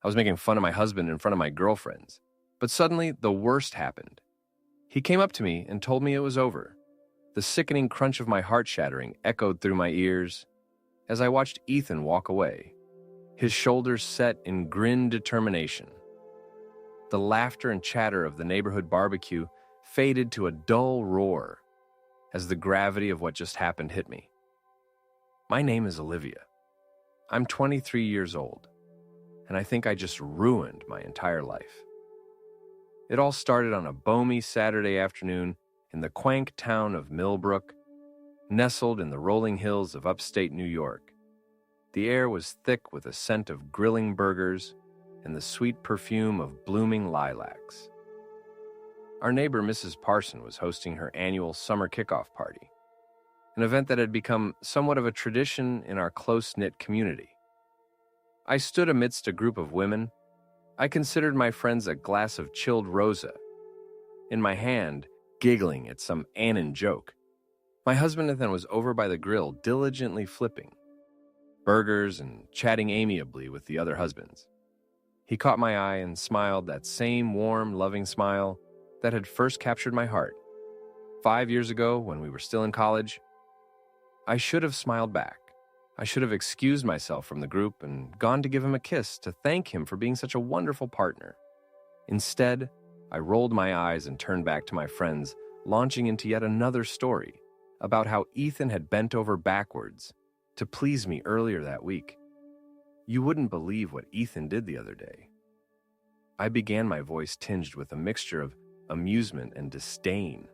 I was making fun of my husband in front of my girlfriends. But suddenly, the worst happened. He came up to me and told me it was over. The sickening crunch of my heart shattering echoed through my ears as I watched Ethan walk away, his shoulders set in grim determination. The laughter and chatter of the neighborhood barbecue faded to a dull roar as the gravity of what just happened hit me. My name is Olivia. I'm 23 years old, and I think I just ruined my entire life. It all started on a balmy Saturday afternoon in the quaint town of Millbrook, nestled in the rolling hills of upstate New York. The air was thick with a scent of grilling burgers and the sweet perfume of blooming lilacs. Our neighbor, Mrs. Parson, was hosting her annual summer kickoff party, an event that had become somewhat of a tradition in our close-knit community. I stood amidst a group of women. I considered my friends a glass of chilled Rosa, in my hand, giggling at some Annan joke. My husband then was over by the grill, diligently flipping burgers and chatting amiably with the other husbands. He caught my eye and smiled that same warm, loving smile that had first captured my heart. 5 years ago, when we were still in college, I should have smiled back. I should have excused myself from the group and gone to give him a kiss to thank him for being such a wonderful partner. Instead, I rolled my eyes and turned back to my friends, launching into yet another story about how Ethan had bent over backwards to please me earlier that week. You wouldn't believe what Ethan did the other day. I began, my voice tinged with a mixture of amusement and disdain.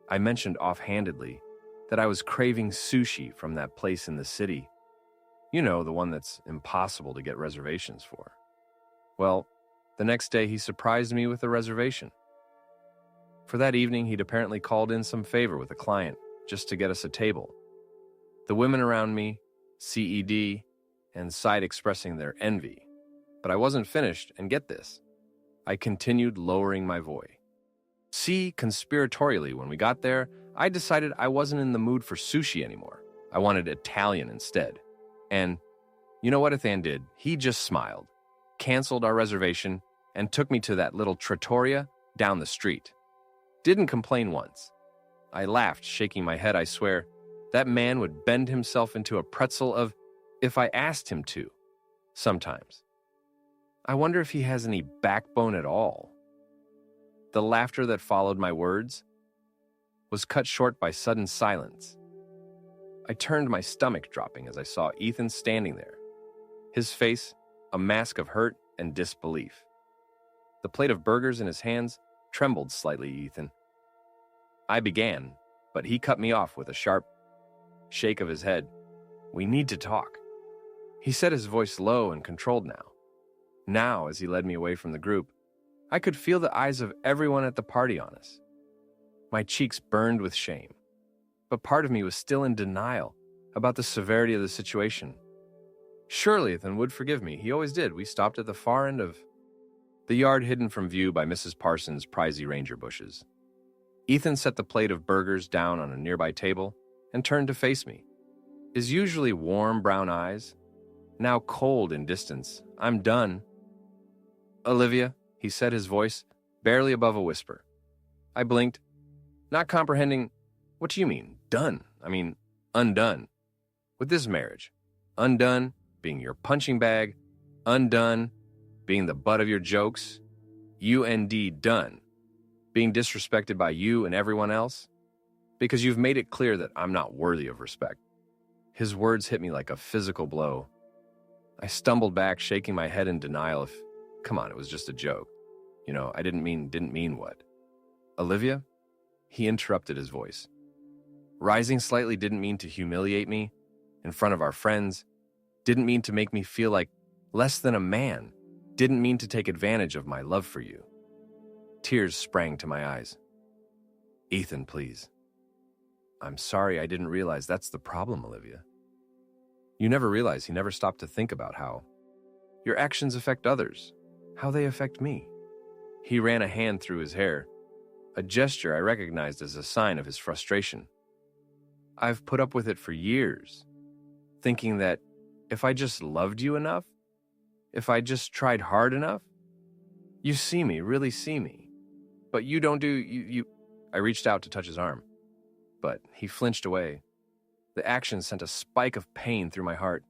I mentioned offhandedly that I was craving sushi from that place in the city. You know, the one that's impossible to get reservations for. Well, the next day he surprised me with a reservation. For that evening, he'd apparently called in some favor with a client just to get us a table. The women around me, CED, and sighed, expressing their envy. But I wasn't finished, and get this. I continued lowering my voice. See, conspiratorially, when we got there, I decided I wasn't in the mood for sushi anymore. I wanted Italian instead. And you know what Ethan did? He just smiled, canceled our reservation, and took me to that little trattoria down the street. Didn't complain once. I laughed, shaking my head. I swear, that man would bend himself into a pretzel of if I asked him to, sometimes. I wonder if he has any backbone at all. The laughter that followed my words was cut short by sudden silence. I turned, my stomach dropping as I saw Ethan standing there, his face a mask of hurt and disbelief. The plate of burgers in his hands trembled slightly. Ethan. I began, but he cut me off with a sharp shake of his head. We need to talk. He said, his voice low and controlled now. Now, as he led me away from the group, I could feel the eyes of everyone at the party on us. My cheeks burned with shame, but part of me was still in denial about the severity of the situation. Surely Ethan would forgive me. He always did. We stopped at the far end of the yard, hidden from view by Mrs. Parsons' prizy ranger bushes. Ethan set the plate of burgers down on a nearby table and turned to face me. His usually warm brown eyes, now cold in distance. I'm done. Olivia, he said, his voice barely above a whisper. I blinked, not comprehending. What do you mean, done? I mean, undone. With this marriage, undone being your punching bag, undone being the butt of your jokes, UND done, being disrespected by you and everyone else, because you've made it clear that I'm not worthy of respect. His words hit me like a physical blow. I stumbled back, shaking my head in denial. Come on, it was just a joke. You know, I didn't mean what? Olivia? He interrupted, his voice rising slightly. Didn't mean to humiliate me in front of our friends. Didn't mean to make me feel like less than a man. Didn't mean to take advantage of my love for you. Tears sprang to my eyes. Ethan, please. I'm sorry, I didn't realize that's the problem, Olivia. You never realize. He never stopped to think about how your actions affect others, how they affect me. He ran a hand through his hair, a gesture I recognized as a sign of his frustration. I've put up with it for years, thinking that if I just loved you enough, if I just tried hard enough? You see me, really see me. But you don't do, you. I reached out to touch his arm, but he flinched away. The action sent a spike of pain through my heart.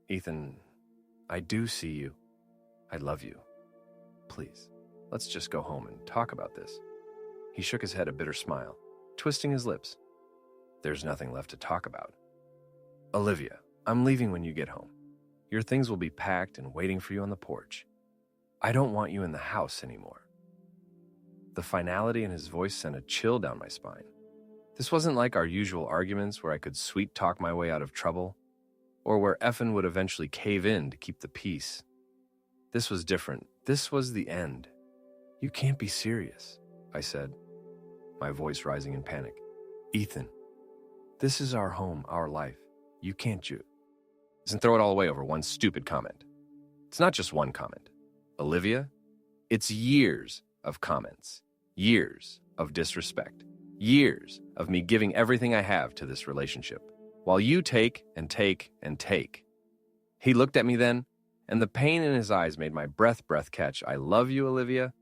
Ethan, I do see you. I love you. Please, let's just go home and talk about this. He shook his head, a bitter smile, twisting his lips. There's nothing left to talk about. Olivia, I'm leaving when you get home. Your things will be packed and waiting for you on the porch. I don't want you in the house anymore. The finality in his voice sent a chill down my spine. This wasn't like our usual arguments where I could sweet-talk my way out of trouble, or where Effin would eventually cave in to keep the peace. This was different. This was the end. You can't be serious, I said, my voice rising in panic. Ethan, this is our home, our life. You can't and throw it all away over one stupid comment. It's not just one comment. Olivia, it's years of comments, years of disrespect, years of me giving everything I have to this relationship, while you take and take and take. He looked at me then, and the pain in his eyes made my breath catch. I love you, Olivia.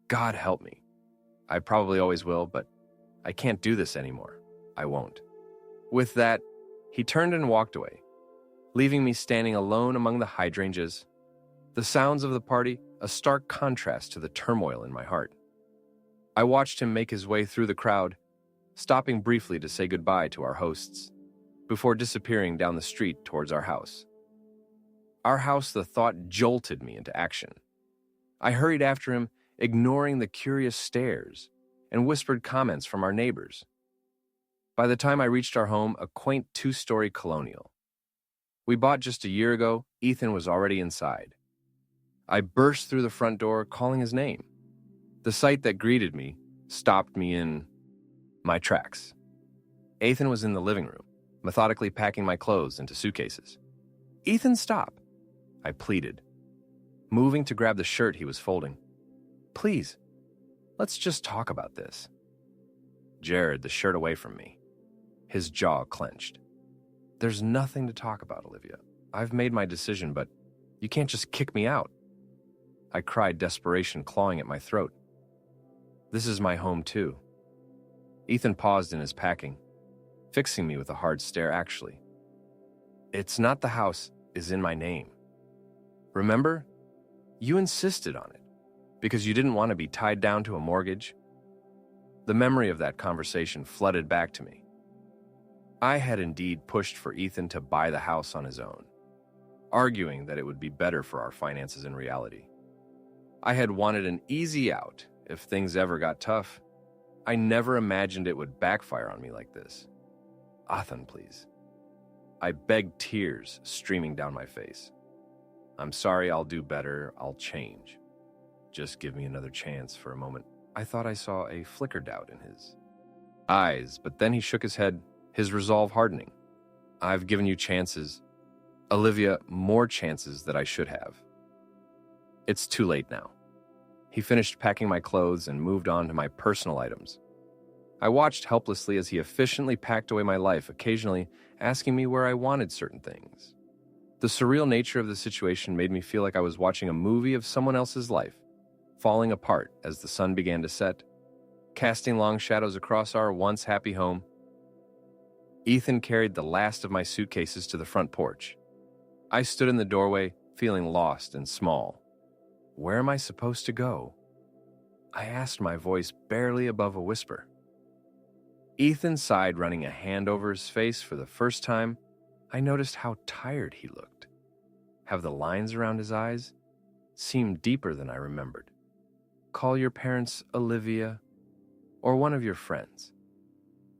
God help me. I probably always will, but I can't do this anymore. I won't. With that, he turned and walked away, leaving me standing alone among the hydrangeas. The sounds of the party, a stark contrast to the turmoil in my heart. I watched him make his way through the crowd, stopping briefly to say goodbye to our hosts, before disappearing down the street towards our house. Our house, the thought jolted me into action. I hurried after him, ignoring the curious stares and whispered comments from our neighbors. By the time I reached our home, a quaint 2-story colonial we bought just a year ago, Ethan was already inside. I burst through the front door, calling his name. The sight that greeted me stopped me in my tracks. Ethan was in the living room, methodically packing my clothes into suitcases. Ethan, stop, I pleaded, moving to grab the shirt he was folding. Please, let's just talk about this. Jared the shirt away from me. His jaw clenched. There's nothing to talk about, Olivia. I've made my decision, but you can't just kick me out. I cried, desperation clawing at my throat. This is my home, too. Ethan paused in his packing, fixing me with a hard stare. Actually, it's not the house is in my name. Remember? You insisted on it because you didn't want to be tied down to a mortgage. The memory of that conversation flooded back to me. I had indeed pushed for Ethan to buy the house on his own, arguing that it would be better for our finances in reality. I had wanted an easy out if things ever got tough. I never imagined it would backfire on me like this. Ethan, please. I begged, tears streaming down my face. I'm sorry, I'll do better, I'll change. Just give me another chance. For a moment, I thought I saw a flicker of doubt in his eyes, but then he shook his head, his resolve hardening. I've given you chances, Olivia, more chances than I should have. It's too late now. He finished packing my clothes and moved on to my personal items. I watched helplessly as he efficiently packed away my life, occasionally asking me where I wanted certain things. The surreal nature of the situation made me feel like I was watching a movie of someone else's life, falling apart as the sun began to set, casting long shadows across our once happy home. Ethan carried the last of my suitcases to the front porch. I stood in the doorway, feeling lost and small. Where am I supposed to go? I asked, my voice barely above a whisper. Ethan sighed, running a hand over his face. For the first time, I noticed how tired he looked. Have the lines around his eyes seemed deeper than I remembered. Call your parents Olivia or one of your friends.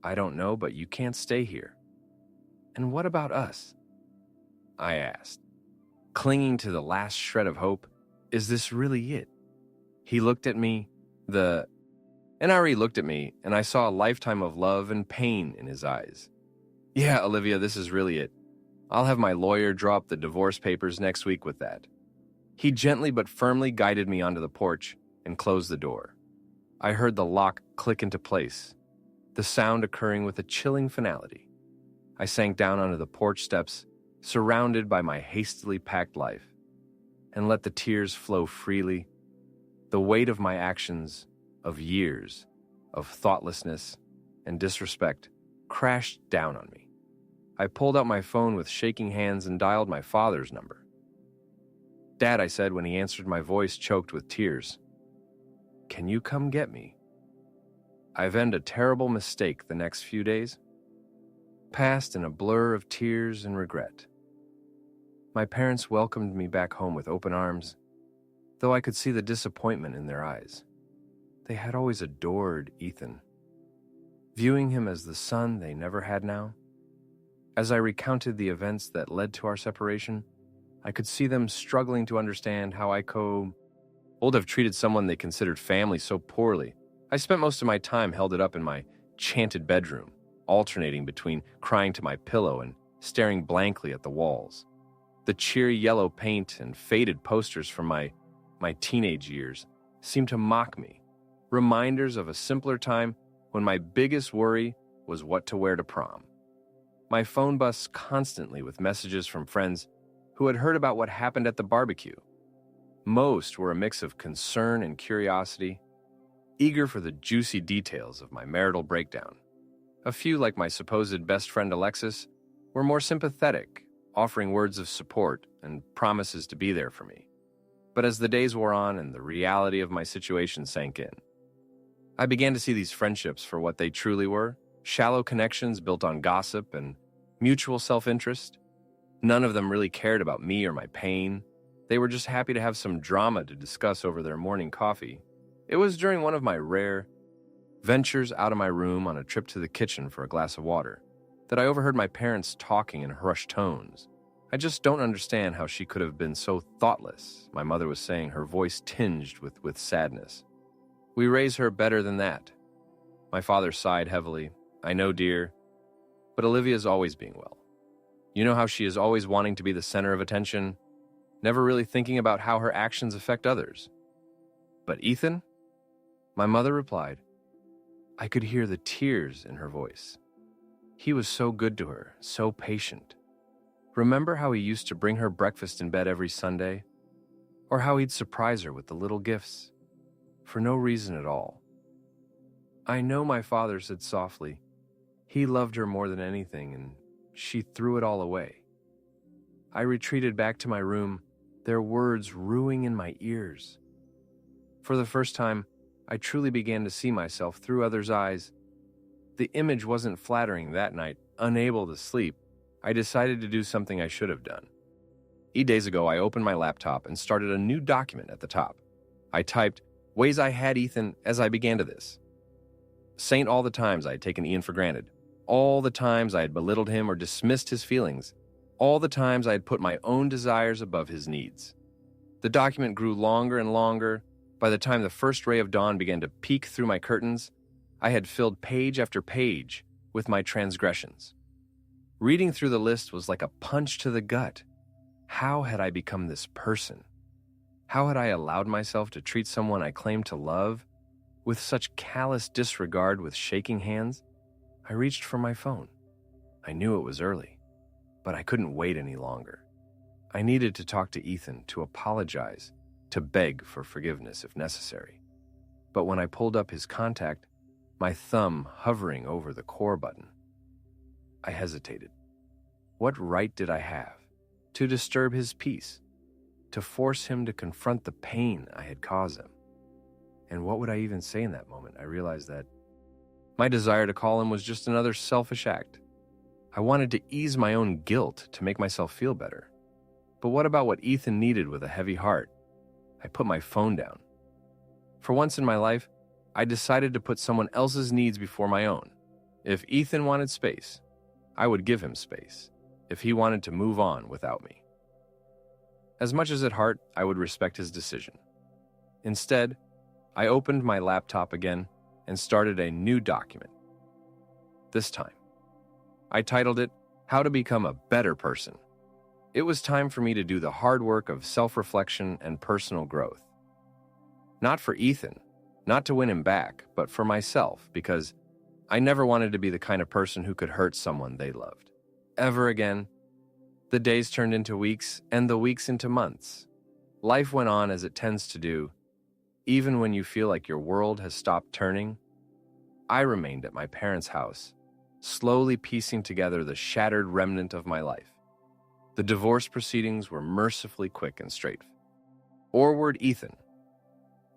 I don't know, but you can't stay here. And what about us? I asked, clinging to the last shred of hope. Is this really it? He looked at me, NRE looked at me, and I saw a lifetime of love and pain in his eyes. Yeah, Olivia, this is really it. I'll have my lawyer draw up the divorce papers next week with that. He gently but firmly guided me onto the porch and closed the door. I heard the lock click into place, the sound occurring with a chilling finality. I sank down onto the porch steps, surrounded by my hastily packed life. and let the tears flow freely. The weight of my actions, of years, of thoughtlessness and disrespect, crashed down on me. I pulled out my phone with shaking hands and dialed my father's number. "Dad," I said when he answered, my voice choked with tears. "Can you come get me?" I've ended a terrible mistake the next few days, passed in a blur of tears and regret. My parents welcomed me back home with open arms, though I could see the disappointment in their eyes. They had always adored Ethan, viewing him as the son they never had now. As I recounted the events that led to our separation, I could see them struggling to understand how I could have treated someone they considered family so poorly. I spent most of my time held up in my chanted bedroom, alternating between crying to my pillow and staring blankly at the walls. The cheery yellow paint and faded posters from my teenage years seemed to mock me, reminders of a simpler time when my biggest worry was what to wear to prom. My phone buzzed constantly with messages from friends who had heard about what happened at the barbecue. Most were a mix of concern and curiosity, eager for the juicy details of my marital breakdown. A few, like my supposed best friend Alexis, were more sympathetic, offering words of support and promises to be there for me. But as the days wore on and the reality of my situation sank in, I began to see these friendships for what they truly were: shallow connections built on gossip and mutual self-interest. None of them really cared about me or my pain. They were just happy to have some drama to discuss over their morning coffee. It was during one of my rare ventures out of my room on a trip to the kitchen for a glass of water that I overheard my parents talking in hushed tones. "I just don't understand how she could have been so thoughtless," my mother was saying, her voice tinged with sadness. "We raise her better than that." My father sighed heavily. "I know, dear, but Olivia's always being well. You know how she is always wanting to be the center of attention, never really thinking about how her actions affect others." "But Ethan?" My mother replied. I could hear the tears in her voice. "He was so good to her, so patient. Remember how he used to bring her breakfast in bed every Sunday? Or how he'd surprise her with the little gifts? For no reason at all." "I know," my father said softly. "He loved her more than anything, and she threw it all away." I retreated back to my room, their words ruining in my ears. For the first time, I truly began to see myself through others' eyes. The image wasn't flattering that night. Unable to sleep, I decided to do something I should have done. 8 days ago, I opened my laptop and started a new document at the top. I typed, "Ways I had Ethan," as I began to this. Saying all the times I had taken Ian for granted, all the times I had belittled him or dismissed his feelings, all the times I had put my own desires above his needs. The document grew longer and longer. By the time the first ray of dawn began to peek through my curtains, I had filled page after page with my transgressions. Reading through the list was like a punch to the gut. How had I become this person? How had I allowed myself to treat someone I claimed to love with such callous disregard with shaking hands? I reached for my phone. I knew it was early, but I couldn't wait any longer. I needed to talk to Ethan, to apologize, to beg for forgiveness if necessary. But when I pulled up his contact, my thumb hovering over the core button, I hesitated. What right did I have to disturb his peace, to force him to confront the pain I had caused him? And what would I even say in that moment? I realized that my desire to call him was just another selfish act. I wanted to ease my own guilt to make myself feel better. But what about what Ethan needed with a heavy heart? I put my phone down. For once in my life, I decided to put someone else's needs before my own. If Ethan wanted space, I would give him space, if he wanted to move on without me. As much as at heart, I would respect his decision. Instead, I opened my laptop again and started a new document. This time, I titled it, "How to Become a Better Person." It was time for me to do the hard work of self-reflection and personal growth. Not for Ethan, not to win him back, but for myself, because I never wanted to be the kind of person who could hurt someone they loved. Ever again. The days turned into weeks, and the weeks into months. Life went on as it tends to do. Even when you feel like your world has stopped turning, I remained at my parents' house, slowly piecing together the shattered remnant of my life. The divorce proceedings were mercifully quick and straight. Orward Ethan.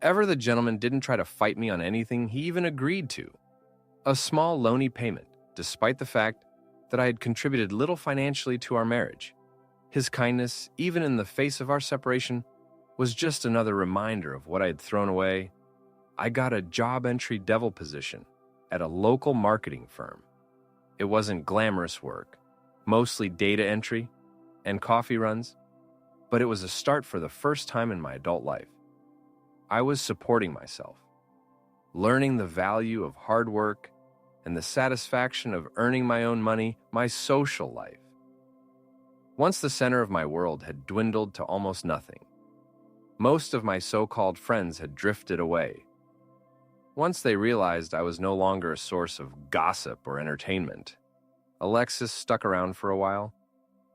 Ever the gentleman didn't try to fight me on anything he even agreed to. A small loany payment, despite the fact that I had contributed little financially to our marriage. His kindness, even in the face of our separation, was just another reminder of what I had thrown away. I got a job entry devil position at a local marketing firm. It wasn't glamorous work, mostly data entry and coffee runs, but it was a start for the first time in my adult life. I was supporting myself, learning the value of hard work and the satisfaction of earning my own money, my social life. Once the center of my world had dwindled to almost nothing, most of my so-called friends had drifted away. Once they realized I was no longer a source of gossip or entertainment, Alexis stuck around for a while,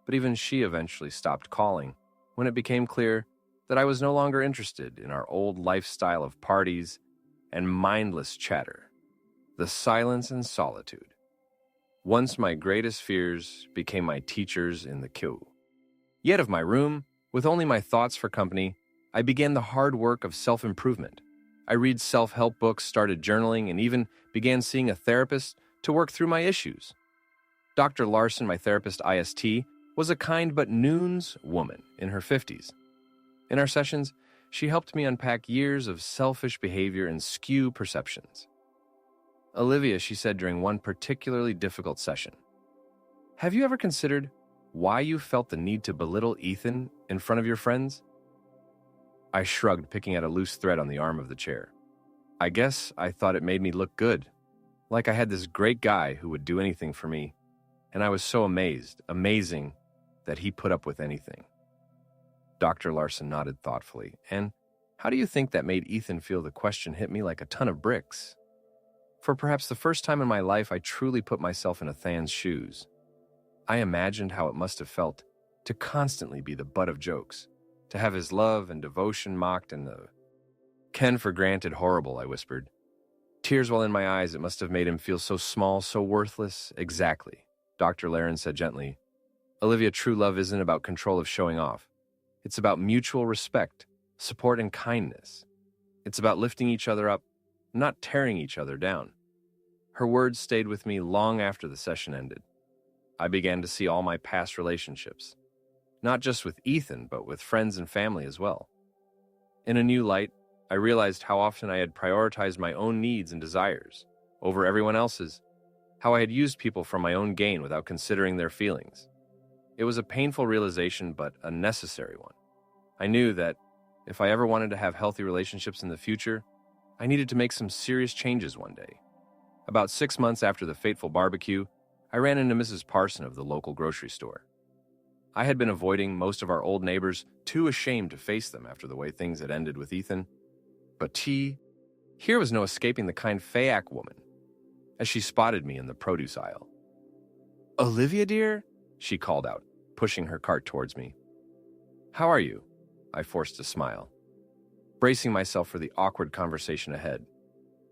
but even she eventually stopped calling when it became clear that I was no longer interested in our old lifestyle of parties and mindless chatter, the silence and solitude. Once my greatest fears became my teachers in the queue. Yet of my room, with only my thoughts for company, I began the hard work of self-improvement. I read self-help books, started journaling, and even began seeing a therapist to work through my issues. Dr. Larson, my therapist IST, was a kind but nuanced woman in her 50s. In our sessions, she helped me unpack years of selfish behavior and skew perceptions. Olivia, she said during one particularly difficult session, have you ever considered why you felt the need to belittle Ethan in front of your friends? I shrugged, picking at a loose thread on the arm of the chair. I guess I thought it made me look good, like I had this great guy who would do anything for me, and I was so amazing, that he put up with anything. Dr. Larson nodded thoughtfully. And how do you think that made Ethan feel? The question hit me like a ton of bricks. For perhaps the first time in my life, I truly put myself in Ethan's shoes. I imagined how it must have felt to constantly be the butt of jokes, to have his love and devotion mocked and the Ken for granted horrible, I whispered. Tears well in my eyes, it must have made him feel so small, so worthless. Exactly, Dr. Laren said gently. Olivia, true love isn't about control of showing off. It's about mutual respect, support, and kindness. It's about lifting each other up, not tearing each other down. Her words stayed with me long after the session ended. I began to see all my past relationships, not just with Ethan, but with friends and family as well. In a new light, I realized how often I had prioritized my own needs and desires over everyone else's, how I had used people for my own gain without considering their feelings. It was a painful realization, but a necessary one. I knew that if I ever wanted to have healthy relationships in the future, I needed to make some serious changes one day. About 6 months after the fateful barbecue, I ran into Mrs. Parson of the local grocery store. I had been avoiding most of our old neighbors, too ashamed to face them after the way things had ended with Ethan. But here was no escaping the kind Fayak woman, as she spotted me in the produce aisle. Olivia, dear? She called out, pushing her cart towards me. How are you? I forced a smile, bracing myself for the awkward conversation ahead.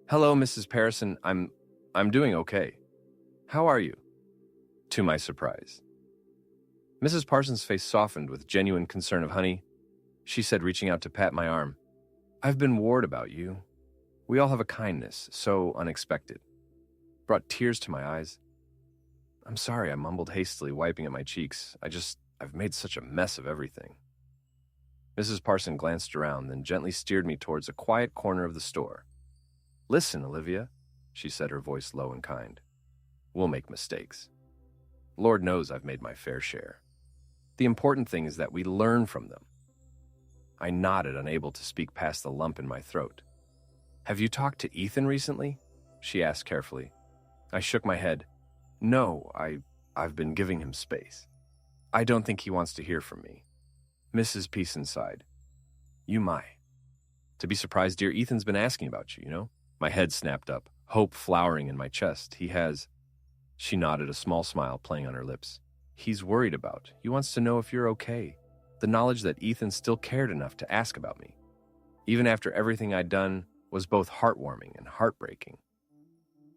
Hello, Mrs. Parson. I'm doing okay. How are you? To my surprise. Mrs. Parsons' face softened with genuine concern of honey. She said, reaching out to pat my arm, I've been worried about you. We all have a kindness so unexpected. Brought tears to my eyes. I'm sorry, I mumbled hastily, wiping at my cheeks. I've made such a mess of everything. Mrs. Parson glanced around, then gently steered me towards a quiet corner of the store. Listen, Olivia, she said, her voice low and kind. We'll make mistakes. Lord knows I've made my fair share. The important thing is that we learn from them. I nodded, unable to speak past the lump in my throat. Have you talked to Ethan recently? She asked carefully. I shook my head. No, I've been giving him space. I don't think he wants to hear from me. Mrs. Peason sighed. You might. To be surprised, dear, Ethan's been asking about you, you know? My head snapped up, hope flowering in my chest. He has... She nodded, a small smile playing on her lips. He's worried about. He wants to know if you're okay. The knowledge that Ethan still cared enough to ask about me, even after everything I'd done, was both heartwarming and heartbreaking.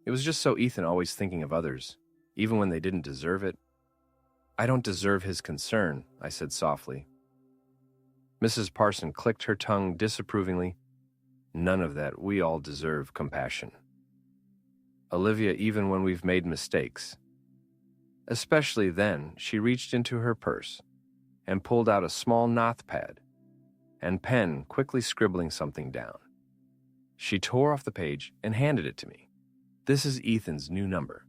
It was just so Ethan always thinking of others, even when they didn't deserve it. "I don't deserve his concern," I said softly. Mrs. Parson clicked her tongue disapprovingly. "None of that. We all deserve compassion, Olivia, even when we've made mistakes." Especially then, she reached into her purse and pulled out a small notepad and pen, quickly scribbling something down. She tore off the page and handed it to me. "This is Ethan's new number.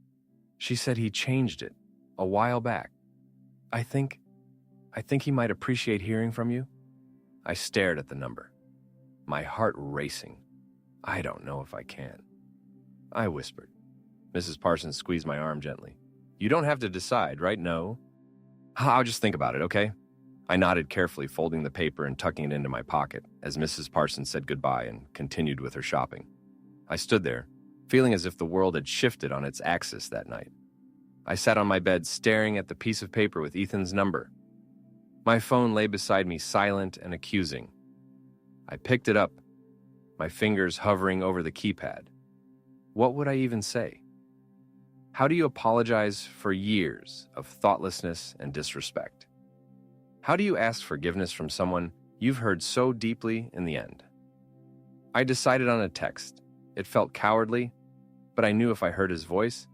She said he changed it a while back. I think he might appreciate hearing from you." I stared at the number, my heart racing. "I don't know if I can," I whispered. Mrs. Parsons squeezed my arm gently. "You don't have to decide, right? No. I'll just think about it, okay?" I nodded carefully, folding the paper and tucking it into my pocket as Mrs. Parsons said goodbye and continued with her shopping. I stood there, feeling as if the world had shifted on its axis that night. I sat on my bed staring at the piece of paper with Ethan's number. My phone lay beside me, silent and accusing. I picked it up, my fingers hovering over the keypad. What would I even say? How do you apologize for years of thoughtlessness and disrespect? How do you ask forgiveness from someone you've hurt so deeply in the end? I decided on a text. It felt cowardly, but I knew if I heard his voice,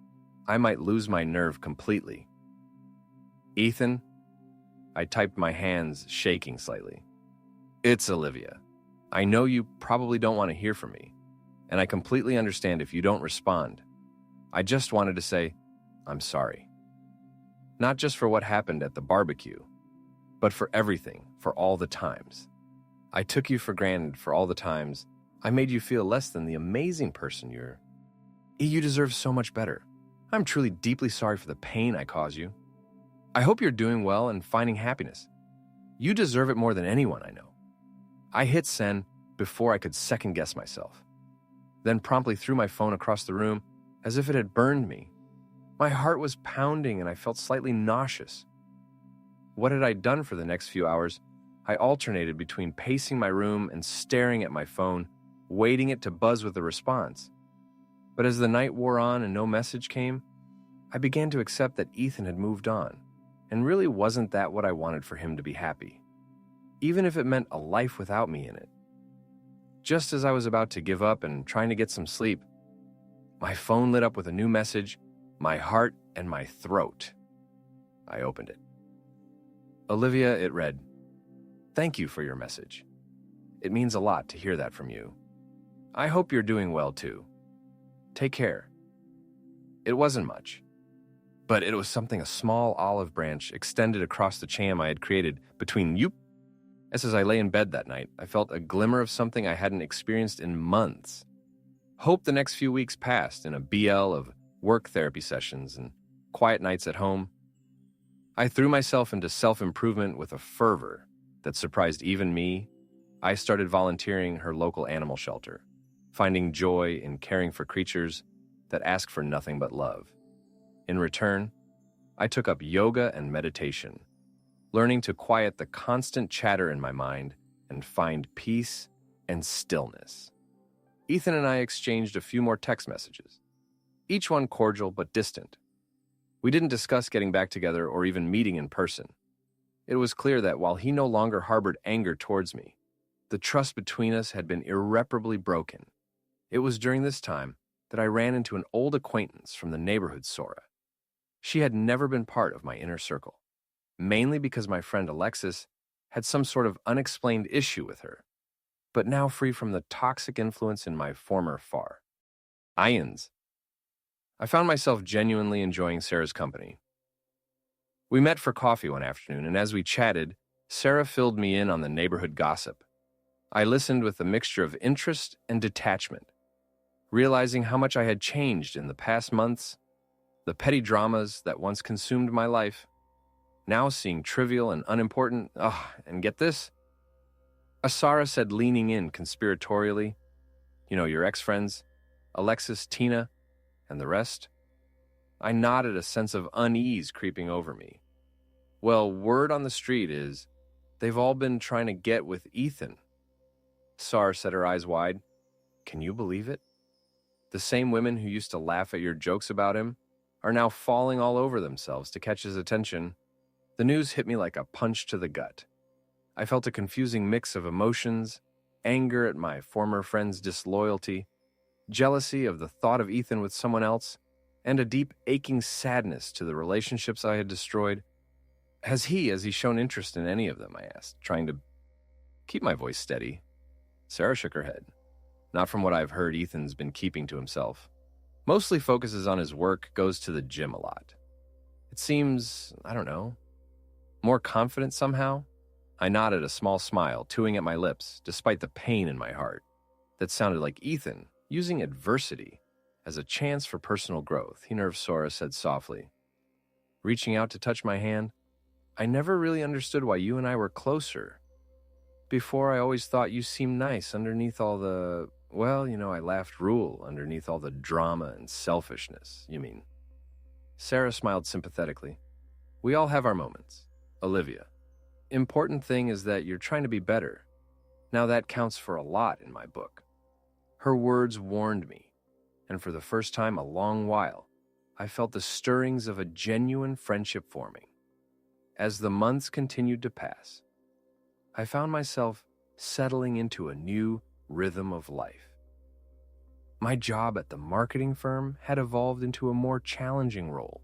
I might lose my nerve completely. "Ethan," I typed, my hands shaking slightly. "It's Olivia. I know you probably don't want to hear from me, and I completely understand if you don't respond. I just wanted to say, I'm sorry. Not just for what happened at the barbecue, but for everything, for all the times. I took you for granted for all the times I made you feel less than the amazing person you're. You deserve so much better. I'm truly deeply sorry for the pain I caused you. I hope you're doing well and finding happiness. You deserve it more than anyone I know." I hit send before I could second-guess myself, then promptly threw my phone across the room as if it had burned me. My heart was pounding and I felt slightly nauseous. What had I done for the next few hours? I alternated between pacing my room and staring at my phone, waiting it to buzz with a response. But as the night wore on and no message came, I began to accept that Ethan had moved on, and really wasn't that what I wanted for him to be happy, even if it meant a life without me in it. Just as I was about to give up and trying to get some sleep, my phone lit up with a new message, my heart and my throat. I opened it. "Olivia," it read, "thank you for your message. It means a lot to hear that from you. I hope you're doing well too. Take care." It wasn't much, but it was something a small olive branch extended across the cham I had created between you. As I lay in bed that night, I felt a glimmer of something I hadn't experienced in months. Hope the next few weeks passed in a BL of work therapy sessions and quiet nights at home. I threw myself into self-improvement with a fervor that surprised even me. I started volunteering her local animal shelter, finding joy in caring for creatures that ask for nothing but love. In return, I took up yoga and meditation, learning to quiet the constant chatter in my mind and find peace and stillness. Ethan and I exchanged a few more text messages, each one cordial but distant. We didn't discuss getting back together or even meeting in person. It was clear that while he no longer harbored anger towards me, the trust between us had been irreparably broken. It was during this time that I ran into an old acquaintance from the neighborhood, Sora. She had never been part of my inner circle, mainly because my friend Alexis had some sort of unexplained issue with her, but now free from the toxic influence in my former far. Ions. I found myself genuinely enjoying Sarah's company. We met for coffee one afternoon, and as we chatted, Sarah filled me in on the neighborhood gossip. I listened with a mixture of interest and detachment, realizing how much I had changed in the past months, the petty dramas that once consumed my life, now seeing trivial and unimportant. And get this? Asara said, leaning in conspiratorially, your ex-friends, Alexis, Tina, and the rest. I nodded, a sense of unease creeping over me. Well, word on the street is They've all been trying to get with Ethan. Sar set her eyes wide. Can you believe it? The same women who used to laugh at your jokes about him are now falling all over themselves to catch his attention. The news hit me like a punch to the gut. I felt a confusing mix of emotions, anger at my former friend's disloyalty, jealousy of the thought of Ethan with someone else, and a deep, aching sadness to the relationships I had destroyed. Has he shown interest in any of them? I asked, trying to keep my voice steady. Sarah shook her head. Not from what I've heard, Ethan's been keeping to himself. Mostly focuses on his work, goes to the gym a lot. It seems, I don't know, more confident somehow. I nodded, a small smile, chewing at my lips, despite the pain in my heart. That sounded like Ethan using adversity as a chance for personal growth, he nerved Sora said softly. Reaching out to touch my hand, I never really understood why you and I were closer. Before, I always thought you seemed nice underneath all the, I laughed rule underneath all the drama and selfishness, you mean. Sarah smiled sympathetically. We all have our moments. Olivia. Important thing is that you're trying to be better. Now that counts for a lot in my book. Her words warned me, and for the first time a long while, I felt the stirrings of a genuine friendship forming. As the months continued to pass, I found myself settling into a new rhythm of life. My job at the marketing firm had evolved into a more challenging role,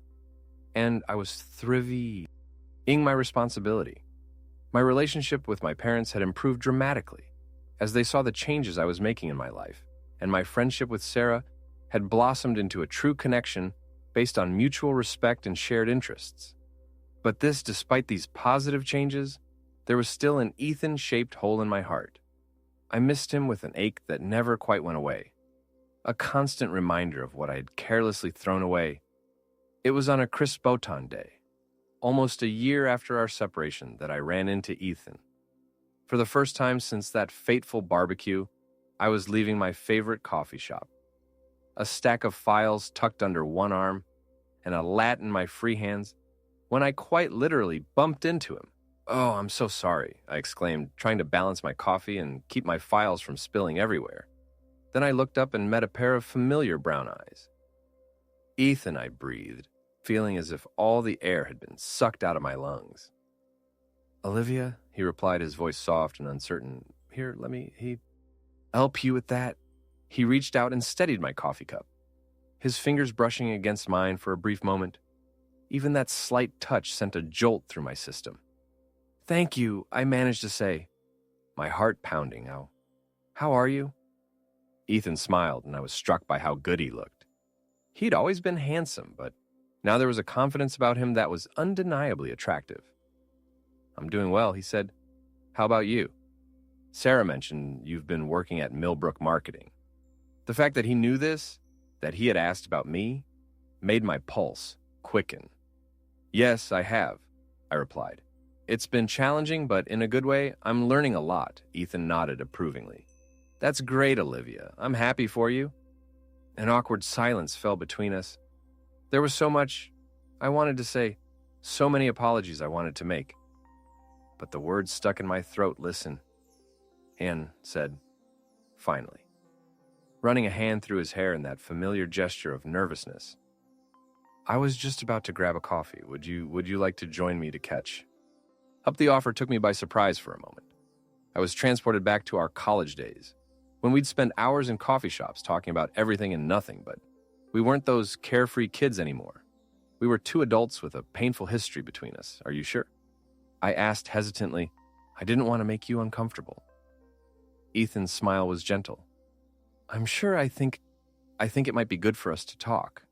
and I was thriving my responsibility. My relationship with my parents had improved dramatically as they saw the changes I was making in my life, and my friendship with Sarah had blossomed into a true connection based on mutual respect and shared interests. But this, despite these positive changes, there was still an Ethan-shaped hole in my heart. I missed him with an ache that never quite went away, a constant reminder of what I had carelessly thrown away. It was on a crisp Botan day, almost a year after our separation, that I ran into Ethan. For the first time since that fateful barbecue, I was leaving my favorite coffee shop. A stack of files tucked under one arm and a lat in my free hands, when I quite literally bumped into him. Oh, I'm so sorry, I exclaimed, trying to balance my coffee and keep my files from spilling everywhere. Then I looked up and met a pair of familiar brown eyes. Ethan, I breathed, feeling as if all the air had been sucked out of my lungs. Olivia, he replied, his voice soft and uncertain. Here, let me help you with that. He reached out and steadied my coffee cup, his fingers brushing against mine for a brief moment. Even that slight touch sent a jolt through my system. Thank you, I managed to say, my heart pounding. How are you? Ethan smiled, and I was struck by how good he looked. He'd always been handsome, but now there was a confidence about him that was undeniably attractive. I'm doing well, he said. How about you? Sarah mentioned you've been working at Millbrook Marketing. The fact that he knew this, that he had asked about me, made my pulse quicken. Yes, I have, I replied. It's been challenging, but in a good way. I'm learning a lot, Ethan nodded approvingly. That's great, Olivia. I'm happy for you. An awkward silence fell between us. There was so much I wanted to say, so many apologies I wanted to make. But the words stuck in my throat. Listen, Anne said, finally, running a hand through his hair in that familiar gesture of nervousness. I was just about to grab a coffee. Would you like to join me to catch? Up the offer took me by surprise for a moment. I was transported back to our college days, when we'd spend hours in coffee shops talking about everything and nothing, but we weren't those carefree kids anymore. We were two adults with a painful history between us. Are you sure? I asked hesitantly. I didn't want to make you uncomfortable. Ethan's smile was gentle. I'm sure I think it might be good for us to talk.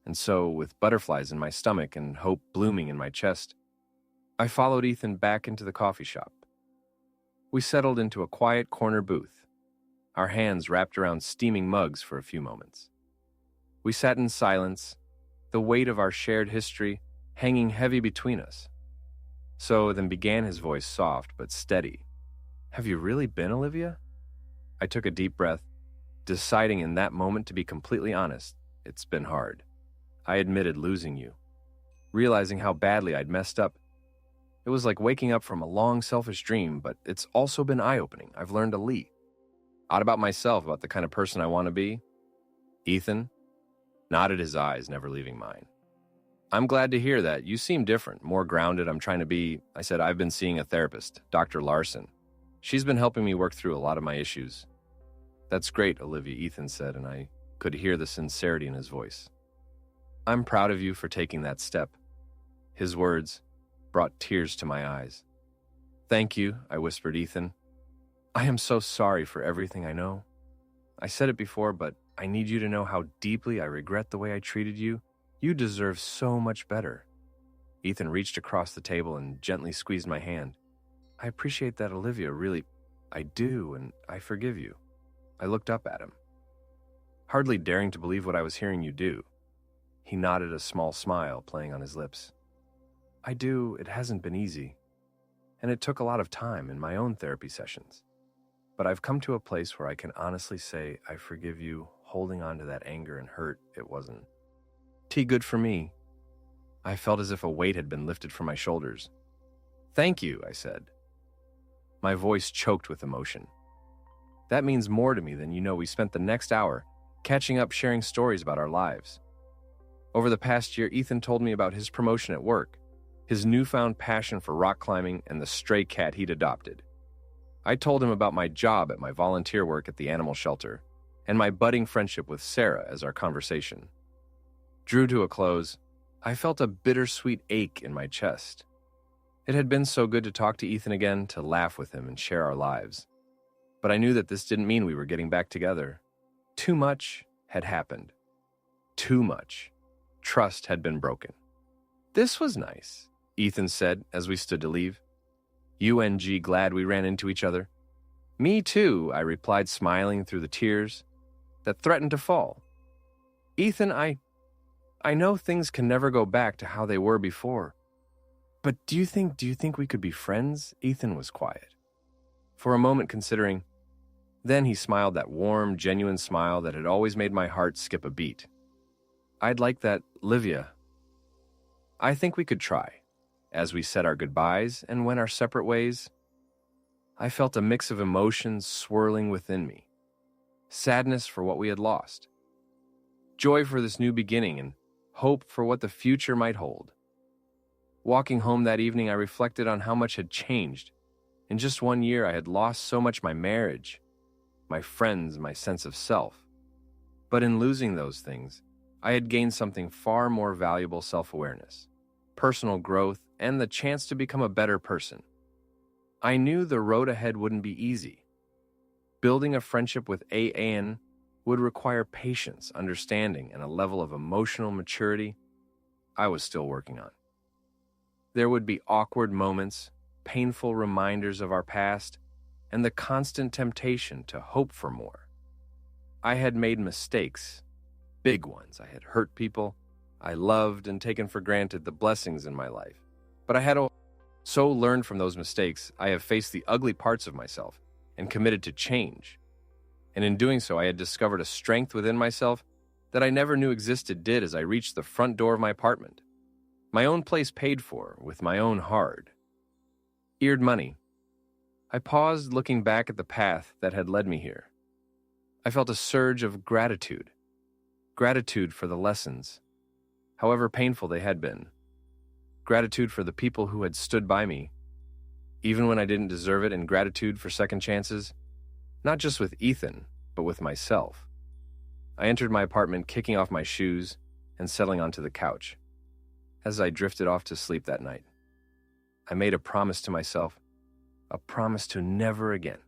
And so, with butterflies in my stomach and hope blooming in my chest, I followed Ethan back into the coffee shop. We settled into a quiet corner booth, our hands wrapped around steaming mugs for a few moments. We sat in silence, the weight of our shared history hanging heavy between us. So then began his voice, soft but steady. Have you really been, Olivia? I took a deep breath, deciding in that moment to be completely honest. It's been hard. I admitted losing you, realizing how badly I'd messed up. It was like waking up from a long, selfish dream, but it's also been eye-opening. I've learned a lot about myself, about the kind of person I want to be. Ethan nodded his eyes, never leaving mine. I'm glad to hear that. You seem different, more grounded. I'm trying to be. I said, I've been seeing a therapist, Dr. Larson. She's been helping me work through a lot of my issues. That's great, Olivia, Ethan said, and I could hear the sincerity in his voice. I'm proud of you for taking that step. His words brought tears to my eyes. Thank you, I whispered, Ethan. I am so sorry for everything I know. I said it before, but I need you to know how deeply I regret the way I treated you. You deserve so much better. Ethan reached across the table and gently squeezed my hand. I appreciate that, Olivia, really. I do, and I forgive you. I looked up at him, hardly daring to believe what I was hearing you do. He nodded, a small smile playing on his lips. I do. It hasn't been easy, and it took a lot of time in my own therapy sessions. But I've come to a place where I can honestly say I forgive you. Holding on to that anger and hurt, it wasn't good for me. I felt as if a weight had been lifted from my shoulders. Thank you, I said. My voice choked with emotion. That means more to me than you know. We spent the next hour catching up, sharing stories about our lives. Over the past year, Ethan told me about his promotion at work, his newfound passion for rock climbing, and the stray cat he'd adopted. I told him about my job at my volunteer work at the animal shelter, and my budding friendship with Sarah as our conversation drew to a close. I felt a bittersweet ache in my chest. It had been so good to talk to Ethan again, to laugh with him and share our lives. But I knew that this didn't mean we were getting back together. Too much had happened. Too much. Trust had been broken. This was nice, Ethan said as we stood to leave. UNG glad we ran into each other. Me too, I replied, smiling through the tears that threatened to fall. Ethan, I know things can never go back to how they were before. But do you think we could be friends? Ethan was quiet, for a moment considering. Then he smiled, that warm, genuine smile that had always made my heart skip a beat. I'd like that, Livia. I think we could try. As we said our goodbyes and went our separate ways, I felt a mix of emotions swirling within me. Sadness for what we had lost. Joy for this new beginning, and hope for what the future might hold. Walking home that evening, I reflected on how much had changed. In just 1 year, I had lost so much: my marriage, my friends, my sense of self. But in losing those things, I had gained something far more valuable: self-awareness, personal growth, and the chance to become a better person. I knew the road ahead wouldn't be easy. Building a friendship with AAN would require patience, understanding, and a level of emotional maturity I was still working on. There would be awkward moments, painful reminders of our past, and the constant temptation to hope for more. I had made mistakes, big ones. I had hurt people I loved and taken for granted the blessings in my life. But I had so learned from those mistakes. I have faced the ugly parts of myself and committed to change. And in doing so, I had discovered a strength within myself that I never knew existed as I reached the front door of my apartment. My own place paid for, with my own hard-earned money. I paused, looking back at the path that had led me here. I felt a surge of gratitude. Gratitude for the lessons, however painful they had been. Gratitude for the people who had stood by me, even when I didn't deserve it, and gratitude for second chances, not just with Ethan, but with myself. I entered my apartment, kicking off my shoes and settling onto the couch. As I drifted off to sleep that night, I made a promise to myself, a promise to never again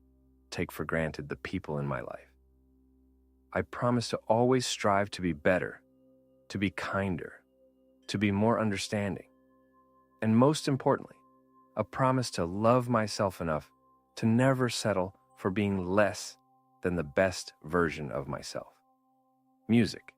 take for granted the people in my life. I promised to always strive to be better, to be kinder, to be more understanding, and most importantly, a promise to love myself enough to never settle for being less than the best version of myself. Music.